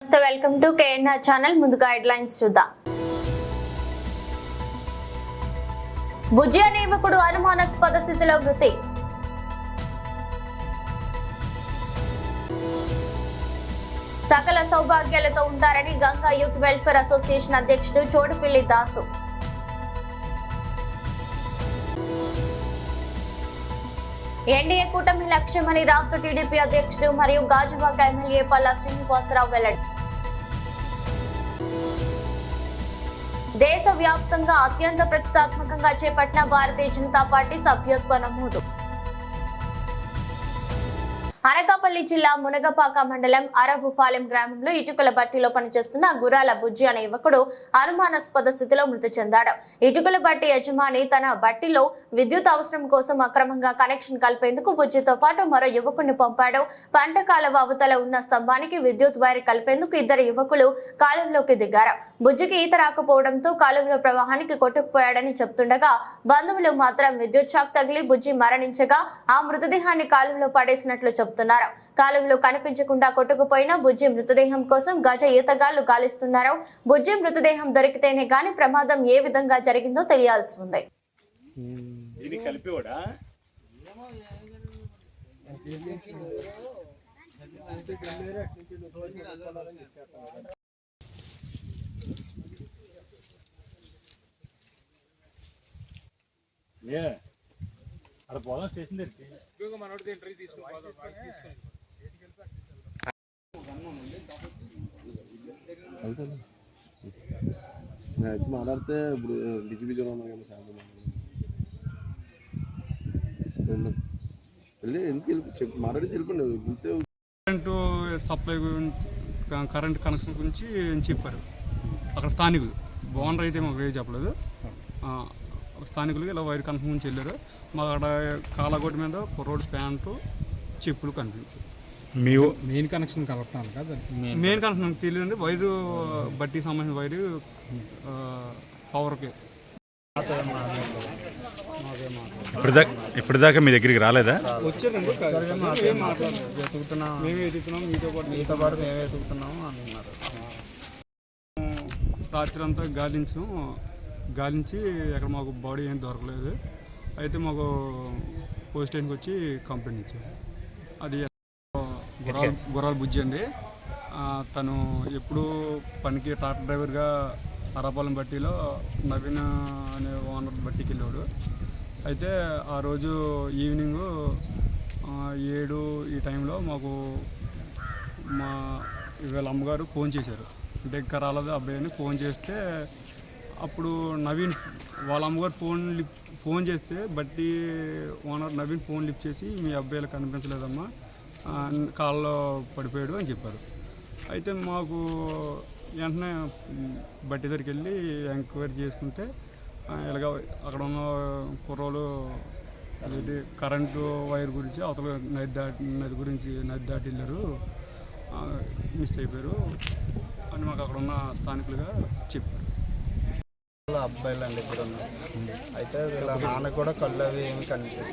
Welcome to KNR channel. ముందుగా headlines చూద్దాం. బుజ్జి అనే యువకుడు అనుమానాస్పద స్థితిలో మృతి. సకల సౌభాగ్యాలతో ఉంటారని గంగా యూత్ వెల్ఫేర్ అసోసియేషన్ అధ్యక్షుడు చోడుపిల్లి దాసు. ఎన్డీఏ కూటమి లక్ష్యమని రాష్ట్ర టీడీపీ అధ్యక్షుడు మరియు గాజువాక ఎమ్మెల్యే పల్లా శ్రీనివాసరావు వెల్లడి. దేశవ్యాప్తంగా అత్యంత ప్రతిష్టాత్మకంగా చేపట్టిన భారతీయ జనతా పార్టీ సభ్యత్వ నమోదు. అనకాపల్లి జిల్లా మునగపాక మండలం అరబుపాలెం గ్రామంలో ఇటుకల బట్టీలో పనిచేస్తున్న గురాల బుజ్జి అనే యువకుడు అనుమానాస్పద స్థితిలో మృతి చెందాడు. ఇటుకల బట్టి యజమాని తన బట్టిలో విద్యుత్ అవసరం కోసం అక్రమంగా కనెక్షన్ కలిపేందుకు బుజ్జితో పాటు మరో యువకుడిని పంపాడు. పంట కాలువ అవతల ఉన్న స్తంభానికి విద్యుత్ వైర్ కలిపేందుకు ఇద్దరు యువకులు కాలువలోకి దిగారు. బుజ్జికి ఈత రాకపోవడంతో కాలువలో ప్రవాహానికి కొట్టుకుపోయాడని చెప్తుండగా, బంధువులు మాత్రం విద్యుత్ షాక్ తగిలి బుజ్జి మరణించగా ఆ మృతదేహాన్ని కాలువలో పడేసినట్లు చెప్తున్నారు. కాలువలో కనిపించకుండా కొట్టుకుపోయిన బుజ్జి మృతదేహం కోసం గజ ఈతగాళ్లు గాలిస్తున్నారు. బుజ్జి మృతదేహం దొరికితేనే గాని ప్రమాదం ఏ విధంగా జరిగిందో తెలియాల్సి ఉంది. అక్కడ పోదాం స్టేషన్ దగ్గరికి. మాట్లాడితే ఇప్పుడు బిజీ బిజీ ఉన్నాం కదా సాయంత్రం వెళ్ళి ఎందుకు చెప్పి మాట్లాడేసి వెళ్ళిపోండి. కరెంటు సప్లై కరెంట్ కనెక్షన్ గురించి చెప్పారు అక్కడ స్థానికులు. ఓనర్ అయితే మాకు ఏం చెప్పలేదు. స్థానికులకి ఇలా వైర్ కనెక్షన్ గురించి వెళ్ళారు. మాకు అక్కడ కాలగొట్టు మీద కుర్రోడ్ ప్యాంటు చెప్పులు కనిపించారు. మెయిన్ కనెక్షన్ కలపటాను కదా. మెయిన్ కనెక్షన్ తెలియదండి. వైరు బట్టీకి సంబంధించిన వైరు పవర్కి. ఇప్పటిదాకా మీ దగ్గరికి రాలేదా? వచ్చారండి. మేమే ఎదుగుతున్నాం, మీతో పాటు మేమే ఎదుగుతున్నాము అంటున్నారు. రాత్రి అంతా గాలించి అక్కడ మాకు బాడీ ఏం దొరకలేదు. అయితే మాకు పోలీస్ స్టేషన్కి వచ్చి కంప్లైంట్ ఇచ్చారు. అది గుర్రాల బుజ్జి అండి. తను ఎప్పుడు పనికి ట్రాక్టర్ డ్రైవర్గా అరపాలెం బట్టీలో నవీన్ అనే ఓనర్ బట్టీకి వెళ్ళాడు. అయితే ఆ రోజు ఈవినింగ్ 7 ఈ టైంలో మాకు వీళ్ళ అమ్మగారు ఫోన్ చేశారు. అంటే ఇంకా రాలేదు అబ్బాయి అని ఫోన్ చేస్తే, అప్పుడు నవీన్ వాళ్ళ అమ్మగారు ఫోన్ చేస్తే బట్టి ఓనర్ నవీన్ ఫోన్ లిఫ్ట్ చేసి, మీ అబ్బాయిలు కనిపించలేదమ్మా, కాల్లో పడిపోయాడు అని చెప్పారు. అయితే మాకు వెంటనే బట్టి దగ్గరికి వెళ్ళి ఎంక్వైరీ చేసుకుంటే ఇలాగ అక్కడ ఉన్న కుర్రోలు కరెంటు వైర్ గురించి అవతల నది దాటి వెళ్ళారు, మిస్ అయిపోయారు అని మాకు అక్కడ ఉన్న స్థానికులుగా చెప్పారు. అబ్బాయిలు అండి ఇద్దరు. అయితే వీళ్ళ నాన్న కూడా కళ్ళు అవి ఏమి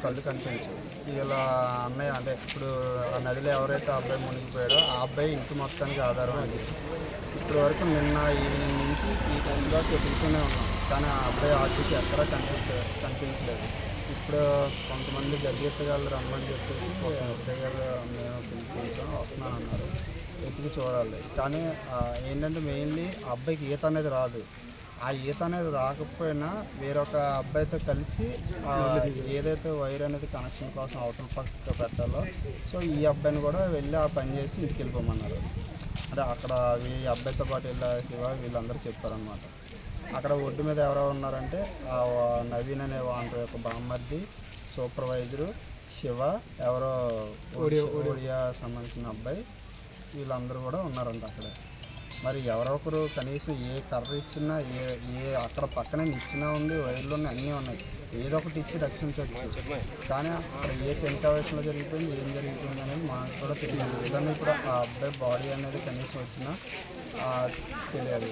కళ్ళు కనిపించవు. వీళ్ళ అన్నయ్య అంటే ఇప్పుడు ఆ నదిలో ఎవరైతే అబ్బాయి మునిగిపోయాడో ఆ అబ్బాయి ఇంటి మొత్తానికి ఆధారం అండి. ఇప్పటి వరకు నిన్న ఈవినింగ్ నుంచి ఈ టైంలో వెతుకుతూనే ఉన్నాం, కానీ ఆ అబ్బాయి ఆచూకీ ఎక్కడా కనిపించలేదు. ఇప్పుడు కొంతమంది గడ్డెత్తగాళ్ళు రమ్మని చెప్పేసి ఎస్ఐ గారు మేము పిలిపించాం, వస్తున్నానన్నారు. వెతికి చూడాలి. కానీ ఏంటంటే మెయిన్లీ ఆ అబ్బాయికి ఈత అనేది రాదు. ఆ ఈత అనేది రాకపోయినా వేరొక అబ్బాయితో కలిసి ఏదైతే వైర్ అనేది కనెక్షన్ కోసం అవతల పక్క పెట్టాలో, సో ఈ అబ్బాయిని కూడా వెళ్ళి ఆ పని చేసి ఇంటికి వెళ్ళిపోమన్నారు. అంటే అక్కడ ఈ అబ్బాయితో పాటు వెళ్ళా శివ వీళ్ళందరూ చెప్పారనమాట. అక్కడ ఒడ్డు మీద ఎవరో ఉన్నారంటే ఆ నవీన్ అనే వాంటర్ యొక్క బామ్మర్ది, సూపర్వైజరు, శివ ఎవరో ఒడియా సంబంధించిన అబ్బాయి, వీళ్ళందరూ కూడా ఉన్నారంట అక్కడ. మరి ఎవరొకరు కనీసం ఏ కర్ర ఇచ్చినా ఏ అక్కడ పక్కనే నిచ్చినా ఉంది, వైర్లు అన్నీ ఉన్నాయి, ఏదో ఒకటి ఇచ్చి రక్షించవచ్చు. కానీ అక్కడ ఏ సెంటావేషన్లో జరిగిపోయింది, ఏం జరిగిపోయింది అనేది మాకు కూడా తెలియదు. ఏదన్నా ఇప్పుడు ఆ అబ్బాయి బాడీ అనేది కనీసం వచ్చినా తెలియాలి.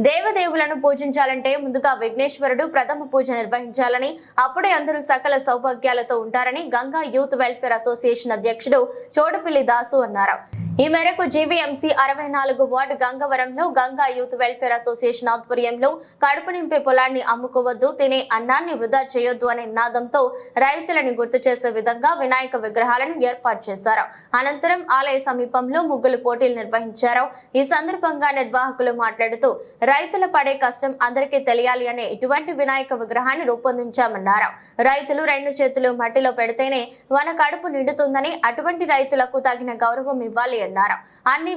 దేవదేవులను పూజించాలంటే ముందుగా విఘ్నేశ్వరుడు ప్రథమ పూజ నిర్వహించాలని, అప్పుడే అందరూ సకల సౌభాగ్యాలతో ఉంటారని గంగా యూత్ వెల్ఫేర్ అసోసియేషన్ అధ్యక్షుడు చోడపిల్లి దాసు అన్నారు. ఈ మేరకు జీవీఎంసీ 64 వార్డు గంగవరంలో గంగా యూత్ వెల్ఫేర్ అసోసియేషన్ ఆధ్వర్యంలో కడుపు నింపే పొలాన్ని అమ్ముకోవద్దు, తినే అన్నాన్ని వృధా చేయొద్దు అనే నినాదంతో రైతులను గుర్తు చేసే విధంగా వినాయక విగ్రహాలను ఏర్పాటు చేశారు. అనంతరం ఆలయ సమీపంలో ముగ్గులు పోటీలు నిర్వహించారు. ఈ సందర్భంగా నిర్వాహకులు మాట్లాడుతూ రైతుల పడే కష్టం అందరికీ తెలియాలి అనే ఇటువంటి వినాయక విగ్రహాన్ని రూపొందించామన్నారు. రైతులు 2 చేతులు మట్టిలో పెడితేనే మన కడుపు నిండుతుందని, అటువంటి రైతులకు తగిన గౌరవం ఇవ్వాలి అన్నారు. అన్ని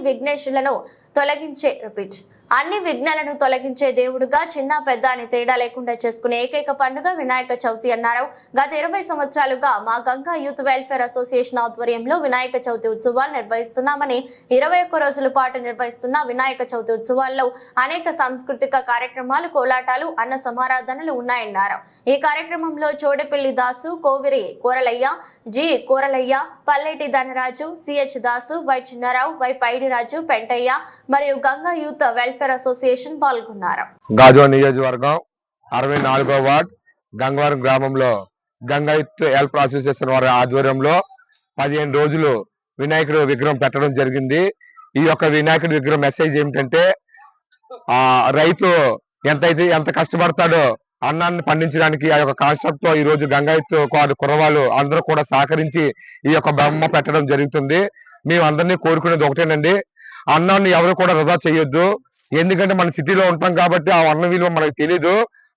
విఘ్నాలను తొలగించే దేవుడుగా చిన్న పెద్ద అని తేడా లేకుండా చేసుకునే ఏకైక పండుగ వినాయక చవితి అన్నారు. గత 20 సంవత్సరాలుగా మా గంగా యూత్ వెల్ఫేర్ అసోసియేషన్ ఆధ్వర్యంలో వినాయక చవితి ఉత్సవాలు నిర్వహిస్తున్నామని, 21 రోజుల పాటు నిర్వహిస్తున్న వినాయక చవితి ఉత్సవాల్లో అనేక సాంస్కృతిక కార్యక్రమాలు, కోలాటాలు, అన్న సమారాధనలు ఉన్నాయన్నారు. ఈ కార్యక్రమంలో Chodapalli Dasu, Koviri Koralayya, G Koralayya, Palleti Dhanaraju, CH Dasu, Y Chinnarao, Y Paidiraju, Pentayya మరియు గంగా యూత్ వెల్ఫేర్ అసోసియేషన్ పాల్గొన్నారు. గాజువా నియోజకవర్గం 64వ వార్డ్ గంగవరం గ్రామంలో గంగా యూత్ వెల్ఫేర్ అసోసియేషన్ వారి ఆధ్వర్యంలో 15 రోజులు వినాయకుడు విగ్రహం పెట్టడం జరిగింది. ఈ యొక్క వినాయకుడి విగ్రహం మెసేజ్ ఏమిటంటే, రైతు ఎంత కష్టపడతాడో అన్నాన్ని పండించడానికి ఆ యొక్క కాన్సెప్ట్ తో ఈ రోజు గంగా యూత్ కుర్రవాళ్ళు అందరూ కూడా సహకరించి ఈ యొక్క బొమ్మ పెట్టడం జరుగుతుంది. మేము అందరినీ కోరుకునేది ఒకటేనండి, అన్నాన్ని ఎవరు కూడా వృధా చేయొద్దు. ఎందుకంటే మన సిటీలో ఉంటాం కాబట్టి ఆ అన్న విలువ మనకు తెలీదు.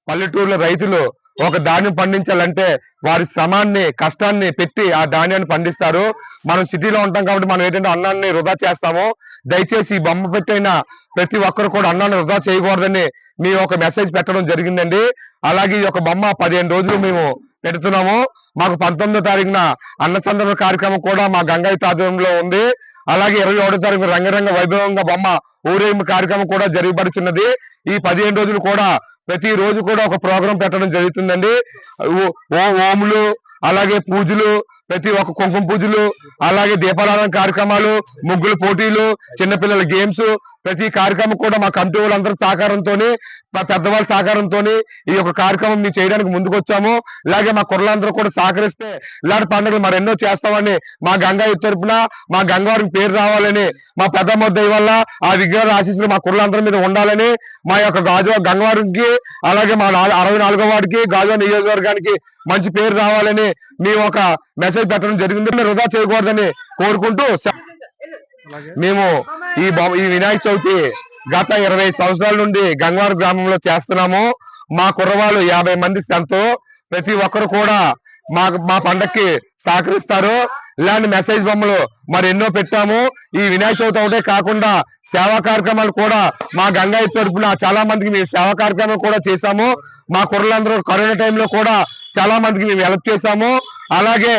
పల్లెటూరులో రైతులు ఒక ధాన్యం పండించాలంటే వారి శ్రమాన్ని, కష్టాన్ని పెట్టి ఆ ధాన్యాన్ని పండిస్తారు. మనం సిటీలో ఉంటాం కాబట్టి మనం ఏంటంటే అన్నాన్ని వృధా చేస్తాము. దయచేసి ఈ బొమ్మ పెట్టైన ప్రతి ఒక్కరు కూడా అన్నాన్ని వృధా చేయకూడదని మేము ఒక మెసేజ్ పెట్టడం జరిగిందండి. అలాగే ఈ యొక్క బొమ్మ 15 రోజులు మేము పెడుతున్నాము. మాకు 19వ తారీఖున అన్న సందర్భ కార్యక్రమం కూడా మా గంగా యూత్ ఆధ్వర్యంలో ఉంది. అలాగే 21వ తారీఖున రంగరంగ వైభవంగా బొమ్మ ఊరేగింపు కార్యక్రమం కూడా జరగబడుతున్నది. ఈ 15 రోజులు కూడా ప్రతి రోజు కూడా ఒక ప్రోగ్రాం పెట్టడం జరుగుతుందండి. ఓములు, అలాగే పూజలు, ప్రతి ఒక్క కుంకుమ పూజలు, అలాగే దీపారాధన కార్యక్రమాలు, ముగ్గులు పోటీలు, చిన్నపిల్లల గేమ్స్, ప్రతి కార్యక్రమం కూడా మా కమిటీ వాళ్ళందరి సహకారంతో, మా పెద్దవాళ్ళ సహకారంతో ఈ యొక్క కార్యక్రమం మేము చేయడానికి ముందుకు వచ్చాము. ఇలాగే మా కుర్రలందరూ కూడా సహకరిస్తే ఇలాంటి పండుగలు మరెన్నో చేస్తామని మా గంగా యూత్ తరపున మా గంగవారికి పేరు రావాలని, మా పెద్దమ్మ దయ వల్ల ఆ విగ్రహాల ఆశీస్సులు మా కుర్రలందరి మీద ఉండాలని, మా యొక్క గంగవారికి అలాగే మా 64వ వార్డుకి గాజువా నియోజకవర్గానికి మంచి పేరు రావాలని మేము ఒక మెసేజ్ పెట్టడం జరిగింది. వృధా చేయకూడదని కోరుకుంటూ మేము ఈ వినాయక చవితి గత 20 సంవత్సరాల నుండి గంగవరం గ్రామంలో చేస్తున్నాము. మా కుర్రవాళ్ళు 50 మంది స్ట్రెంత్. ప్రతి ఒక్కరు కూడా మా పండక్కి సహకరిస్తారు. ఇలాంటి మెసేజ్ బొమ్మలు మరి ఎన్నో పెట్టాము. ఈ వినాయక చవితి ఒకటే కాకుండా సేవా కార్యక్రమాలు కూడా మా గంగా యూత్ తరపున చాలా మందికి మేము సేవా కార్యక్రమాలు కూడా చేశాము. మా కుర్రలందరూ కరోనా టైంలో కూడా చాలా మందికి మేము హెల్ప్ చేశాము. అలాగే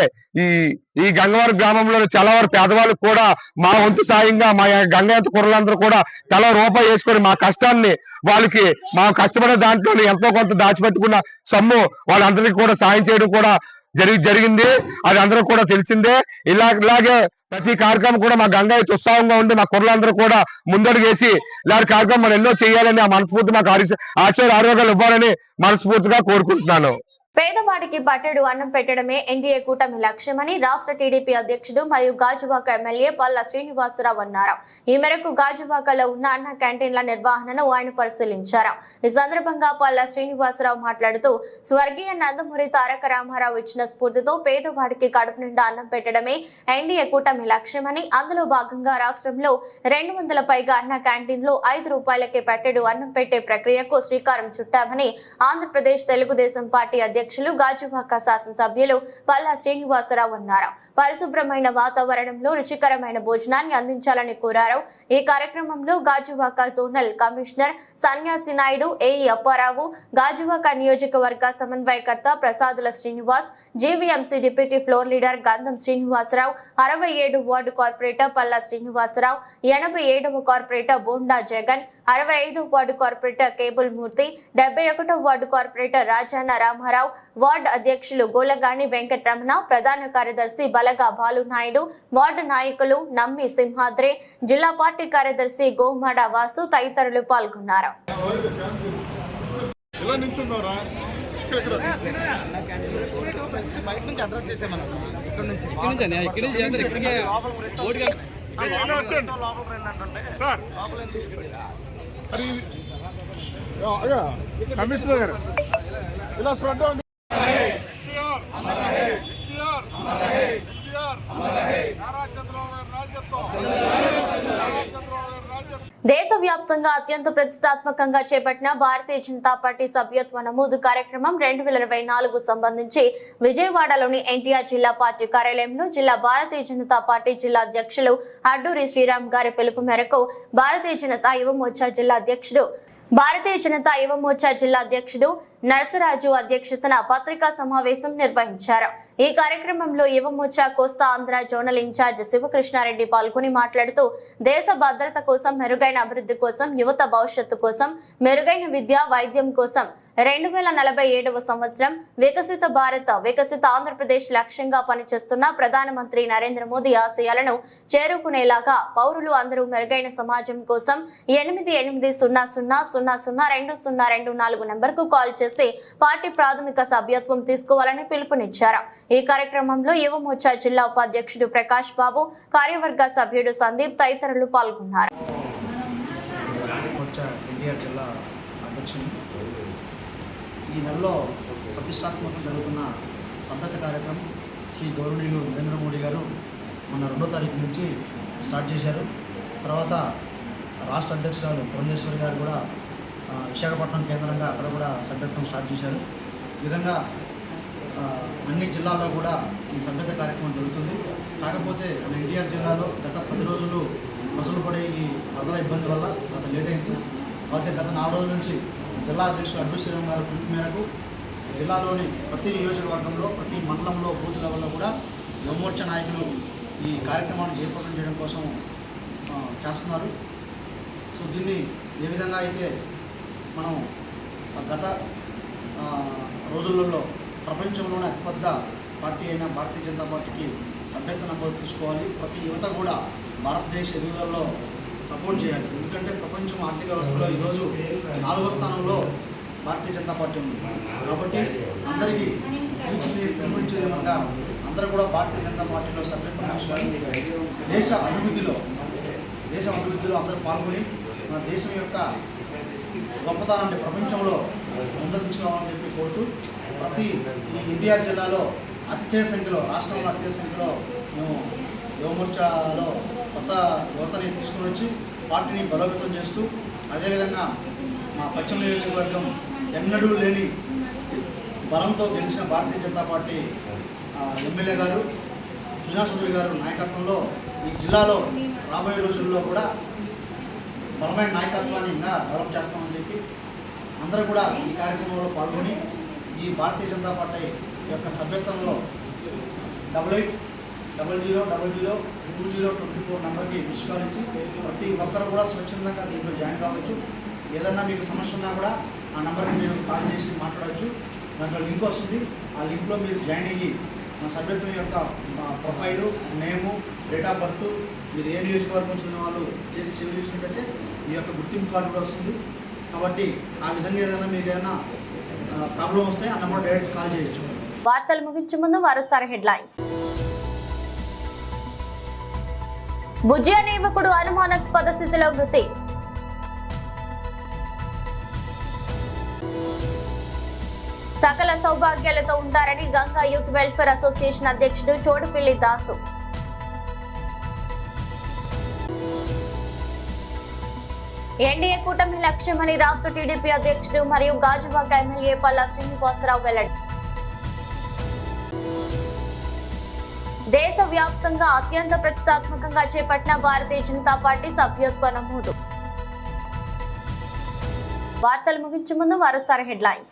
ఈ గంగవరం గ్రామంలో చాలా వారు పేదవాళ్ళకు కూడా మా వంతు సాయంగా మా గంగా యూత్ కుర్రలందరూ కూడా తల రూపాయి వేసుకొని మా కష్టాన్ని వాళ్ళకి, మా కష్టపడే దాంట్లో ఎంతో కొంత దాచిపెట్టుకున్న సొమ్ము వాళ్ళందరికీ కూడా సాయం చేయడం కూడా జరిగింది. అది అందరూ కూడా తెలిసిందే. ఇలాగే ప్రతి కార్యక్రమం కూడా మా గంగా యూత్ ఉత్సాహంగా ఉండి మా కుర్రలందరూ కూడా ముందడుగు వేసి ఇలాంటి కార్యక్రమం మనం ఎన్నో చేయాలని, ఆ మనస్ఫూర్తి మాకు ఆరోగ్యాలు ఇవ్వాలని మనస్ఫూర్తిగా కోరుకుంటున్నాను. పేదవాడికి పట్టెడు అన్నం పెట్టడమే ఎన్డీఏ కూటమి లక్ష్యమని రాష్ట్ర టీడీపీ అధ్యక్షుడు మరియు గాజువాక ఎమ్మెల్యే పల్లా శ్రీనివాసరావు అన్నారు. ఈ మేరకు గాజువాకలో ఉన్న అన్న క్యాంటీన్ల నిర్వహణను ఆయన పరిశీలించారు. ఈ సందర్భంగా పల్లా శ్రీనివాసరావు మాట్లాడుతూ, స్వర్గీయ నందమూరి తారక రామారావు ఇచ్చిన స్ఫూర్తితో పేదవాడికి కడుపు నిండా అన్నం పెట్టడమే ఎన్డీఏ కూటమి లక్ష్యమని, అందులో భాగంగా రాష్ట్రంలో 200 పైగా అన్న క్యాంటీన్లు 5 రూపాయలకే పట్టెడు అన్నం పెట్టే ప్రక్రియకు శ్రీకారం చుట్టామని ఆంధ్రప్రదేశ్ తెలుగుదేశం పార్టీ అధ్యక్షులు గాజువాక శాసనసభ్యులు పల్లా శ్రీనివాసరావు అన్నారు. పరిశుభ్రమైన వాతావరణంలో రుచికరమైన భోజనాన్ని అందించాలని కోరారు. ఈ కార్యక్రమంలో గాజువాక జోనల్ కమిషనర్ సన్యాసి నాయుడు, ఏఈ అప్పారావు, గాజువాక నియోజకవర్గ సమన్వయకర్త Prasadula Srinivas, GVMC deputy floor leader Gandham Srinivasarao, 67 ward corporator Palla Srinivasarao, 87వ కార్పొరేటర్ బోండా జగన్, 65వ వార్డు కార్పొరేటర్ కేబుల్ మూర్తి, 71వ ward corporator Rajanna Ramarao, ward అధ్యక్షులు గోలగాని వెంకటరమణ, ప్రధాన కార్యదర్శి బలగా బాలునాయుడు, వార్డు నాయకులు నమ్మి సింహాద్రి, జిల్లా పార్టీ కార్యదర్శి గోమాడ వాసు తదితరులు పాల్గొన్నారు. కమిషనర్ గారు ఇలా స్ప్రెడ్ దేశవ్యాప్తంగా అత్యంత ప్రతిష్టాత్మకంగా చేపట్టిన భారతీయ జనతా పార్టీ సభ్యత్వ నమోదు కార్యక్రమం 2024 సంబంధించి విజయవాడలోని ఎన్టీఆర్ జిల్లా పార్టీ కార్యాలయంలో జిల్లా భారతీయ జనతా పార్టీ జిల్లా అధ్యక్షులు అడ్డూరి శ్రీరామ్ గారి పిలుపు మేరకు భారతీయ జనతా యువ మోర్చా జిల్లా అధ్యక్షుడు నరసరాజు అధ్యక్షతన పత్రికా సమావేశం నిర్వహించారు. ఈ కార్యక్రమంలో యువ మోర్చా కోస్తా ఆంధ్ర జోనల్ ఇన్ఛార్జ్ శివకృష్ణారెడ్డి పాల్గొని మాట్లాడుతూ దేశ భద్రత కోసం, మెరుగైన అభివృద్ధి కోసం, యువత భవిష్యత్తు కోసం, మెరుగైన విద్య, వైద్యం కోసం 2047వ సంవత్సరం వికసిత భారత్, వికసిత ఆంధ్రప్రదేశ్ లక్ష్యంగా పనిచేస్తున్న ప్రధానమంత్రి నరేంద్ర మోదీ ఆశయాలను చేరుకునేలాగా పౌరులు అందరూ మెరుగైన సమాజం కోసం 8800002024 నంబర్కు కాల్ చేసి పార్టీ ప్రాథమిక సభ్యత్వం తీసుకోవాలని పిలుపునిచ్చారు. ఈ కార్యక్రమంలో యువ మోర్చా జిల్లా ఉపాధ్యక్షుడు ప్రకాష్ బాబు, కార్యవర్గ సభ్యుడు సందీప్ తదితరులు పాల్గొన్నారు. ఈ నెలలో ప్రతిష్టాత్మకంగా జరుగుతున్న సభ్యత కార్యక్రమం శ్రీ గౌరవనీయులు నరేంద్ర మోడీ గారు మొన్న 2వ తారీఖు నుంచి స్టార్ట్ చేశారు. తర్వాత రాష్ట్ర అధ్యక్షురాలు పురంధేశ్వరి గారు కూడా విశాఖపట్నం కేంద్రంగా అక్కడ కూడా సభ్యత్వం స్టార్ట్ చేశారు. ఈ విధంగా అన్ని జిల్లాల్లో కూడా ఈ సభ్యత కార్యక్రమం జరుగుతుంది. కాకపోతే మన ఎన్టీఆర్ జిల్లాలో గత 10 రోజులు ప్రజలు పడే ఈ ప్రజల ఇబ్బంది వల్ల గత లేట్ అయింది. అయితే గత 4 రోజుల నుంచి జిల్లా అధ్యక్షుడు అడ్డూరి శ్రీరామ్ గారి పిలుపు మేరకు జిల్లాలోని ప్రతి నియోజకవర్గంలో, ప్రతి మండలంలో, బూత్ లెవెల్లో కూడా యువమోర్చా నాయకులు ఈ కార్యక్రమాన్ని జయప్రదం చేయడం కోసం చేస్తున్నారు. సో దీన్ని ఏ విధంగా అయితే మనం గత రోజులలో ప్రపంచంలోనే అతిపెద్ద పార్టీ అయిన భారతీయ జనతా పార్టీకి సభ్యత్వ నమోదు తీసుకోవాలి. ప్రతి యువత కూడా భారతదేశ ఎదుగుదలలో సపోర్ట్ చేయాలి. ఎందుకంటే ప్రపంచం ఆర్థిక వ్యవస్థలో ఈరోజు 4వ స్థానంలో భారతీయ జనతా పార్టీ ఉంది. కాబట్టి అందరికీ పిలుపునిచ్చేదేమనగా అందరూ కూడా భారతీయ జనతా పార్టీలో సభ్యత్వం తీసుకొని దేశ అభివృద్ధిలో అందరూ పాల్గొని మన దేశం యొక్క గొప్పతనాన్ని ప్రపంచంలో ముందుకు తీసుకురావాలని చెప్పి కోరుతూ ప్రతి ఈ ఎన్టీఆర్ జిల్లాలో అత్యధిక సంఖ్యలో, రాష్ట్రంలో అత్యధిక సంఖ్యలో మేము యువమోర్చాలో కొత్త యువతని తీసుకుని వచ్చి పార్టీని బలోపేతం చేస్తూ, అదేవిధంగా మా పశ్చిమ నియోజకవర్గం ఎన్నడూ లేని బలంతో గెలిచిన భారతీయ జనతా పార్టీ ఎమ్మెల్యే గారు సుజనా చౌదరి గారు నాయకత్వంలో ఈ జిల్లాలో రాబోయే రోజుల్లో కూడా బలమైన నాయకత్వాన్ని ఇంకా డెవలప్ చేస్తామని చెప్పి అందరూ కూడా ఈ కార్యక్రమంలో పాల్గొని ఈ భారతీయ జనతా పార్టీ యొక్క సభ్యత్వంలో 8800002024 నెంబర్కి మిస్ కాల్ ఇచ్చి ప్రతి ఒక్కరు కూడా స్వచ్ఛందంగా దీంట్లో జాయిన్ కావచ్చు. ఏదన్నా మీకు సమస్య ఉన్నా కూడా ఆ నెంబర్కి మీరు కాల్ చేసి మాట్లాడవచ్చు. దాంట్లో లింక్ వస్తుంది. ఆ లింక్లో మీరు జాయిన్ అయ్యి మా సభ్యత్వం యొక్క profile, name, date of birth, మీరు ఏ నియోజకవర్గం చెందిన వాళ్ళు చేసి సేవ్ చేసినట్టయితే మీ యొక్క గుర్తింపు కార్డు కూడా వస్తుంది. కాబట్టి ఆ విధంగా ఏదైనా మీకు ఏదైనా ప్రాబ్లం వస్తే ఆ నెంబర్ డైరెక్ట్ కాల్ చేయొచ్చు. వార్తలు ముగించే ముందు మరోసారి హెడ్లైన్స్. బుజ్జి అనే యువకుడు అనుమానాస్పద స్థితిలో మృతి. సకల సౌభాగ్యాలతో ఉంటారని గంగా యూత్ వెల్ఫేర్ అసోసియేషన్ అధ్యక్షుడు చోడుపిల్లి దాసు. ఎన్డీఏ కూటమి లక్ష్యమని రాష్ట్ర టీడీపీ అధ్యక్షుడు మరియు గాజువాక ఎమ్మెల్యే పల్లా శ్రీనివాసరావు వెల్లడి. దేశవ్యాప్తంగా అత్యంత ప్రతిష్టాత్మకంగా చేపట్టిన భారతీయ జనతా పార్టీ సభ్యత్వ నమోదు. వార్తలు ముగించే ముందు మరోసారి హెడ్లైన్స్.